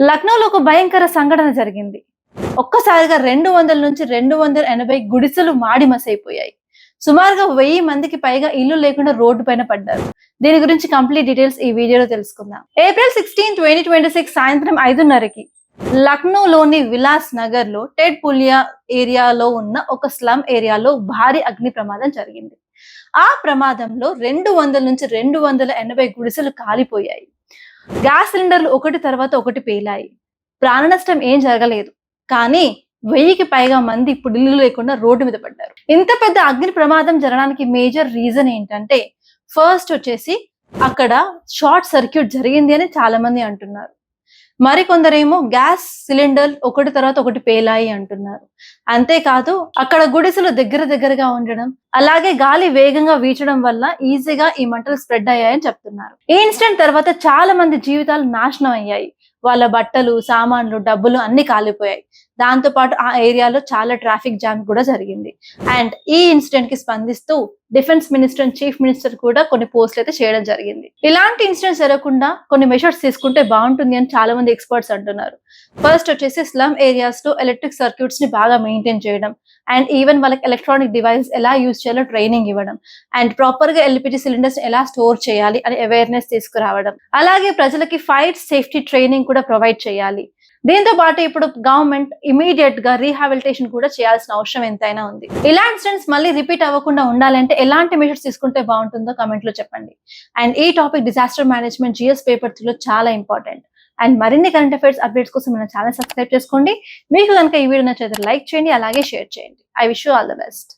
లక్నోలో ఒక భయంకర సంఘటన జరిగింది. ఒక్కసారిగా 200 నుంచి 280 గుడిసెలు మాడి మసైపోయాయి. సుమారుగా 1000 మందికి పైగా ఇల్లు లేకుండా రోడ్డు పైన పడ్డారు. దీని గురించి కంప్లీట్ డీటెయిల్స్ ఈ వీడియోలో తెలుసుకుందాం. ఏప్రిల్ 16, 2026 సాయంత్రం 5:30కి లక్నోలోని విలాస్ నగర్ లో టెడ్ పులియా ఏరియాలో ఉన్న ఒక స్లమ్ ఏరియాలో భారీ అగ్ని ప్రమాదం జరిగింది. ఆ ప్రమాదంలో 200 నుంచి 280 గుడిసెలు కాలిపోయాయి. గ్యాస్ సిలిండర్లు ఒకటి తర్వాత ఒకటి పేలాయి. ప్రాణ నష్టం ఏం జరగలేదు, కానీ 1000కి పైగా మంది ఇప్పుడు ఇల్లు లేకుండా రోడ్డు మీద పడ్డారు. ఇంత పెద్ద అగ్ని ప్రమాదం జరగడానికి మేజర్ రీజన్ ఏంటంటే, ఫస్ట్ వచ్చేసి అక్కడ షార్ట్ సర్క్యూట్ జరిగింది అని చాలా మంది అంటున్నారు. మరికొందరేమో గ్యాస్ సిలిండర్ ఒకటి తర్వాత ఒకటి పేలాయి అంటున్నారు. అంతేకాదు అక్కడ గుడిసెలు దగ్గరగా ఉండడం, అలాగే గాలి వేగంగా వీచడం వల్ల ఈజీగా ఈ మంటలు స్ప్రెడ్ అయ్యాయని చెప్తున్నారు. ఈ ఇన్సిడెంట్ తర్వాత చాలా మంది జీవితాలు నాశనం అయ్యాయి. వాళ్ళ బట్టలు, సామాన్లు, డబ్బులు అన్ని కాలిపోయాయి. దాంతో పాటు ఆ ఏరియాలో చాలా ట్రాఫిక్ జామ్ కూడా జరిగింది. అండ్ ఈ ఇన్సిడెంట్ కి స్పందిస్తూ defence minister and chief minister కూడా కొన్ని పోస్టులు అయితే చేయడం జరిగింది. ఇలాంటి ఇన్సిడెంట్స్ జరగకుండా కొన్ని మెషర్స్ తీసుకుంటే బాగుంటుంది అని చాలా మంది ఎక్స్పర్ట్స్ అంటున్నారు. ఫస్ట్ వచ్చేసి స్లమ్ ఏరియాస్ లో ఎలక్ట్రిక్ సర్క్యూట్స్ ని బాగా మెయింటైన్ చేయడం, అండ్ ఈవెన్ వాళ్ళకి ఎలక్ట్రానిక్ డివైస్ ఎలా యూజ్ చేయాలో ట్రైనింగ్ ఇవ్వడం, అండ్ ప్రాపర్ గా ఎల్పిజి సిలిండర్స్ ఎలా స్టోర్ చేయాలి అని అవేర్నెస్ తీసుకురావడం, అలాగే ప్రజలకి ఫైర్ సేఫ్టీ ట్రైనింగ్ కూడా ప్రొవైడ్ చేయాలి. దీంతో పాటు ఇప్పుడు గవర్నమెంట్ ఇమీడియట్ గా రీహాబిలిటేషన్ కూడా చేయాల్సిన అవసరం ఎంతైనా ఉంది. ఇలాంటి ఇన్సిడెంట్స్ మళ్ళీ రిపీట్ అవ్వకుండా ఉండాలంటే ఎలాంటి మెజర్స్ తీసుకుంటే బాగుంటుందో కమెంట్ లో చెప్పండి. అండ్ ఈ topic disaster management GS paper 3 లో చాలా ఇంపార్టెంట్. అండ్ మరిన్ని కరెంట్ అఫైర్స్ అప్డేట్స్ కోసం మన ఛానల్ సబ్స్క్రైబ్ చేసుకోండి. మీకు కనుక ఈ వీడియో నచ్చితే లైక్ చేయండి, అలాగే షేర్ చేయండి. I wish you all the best.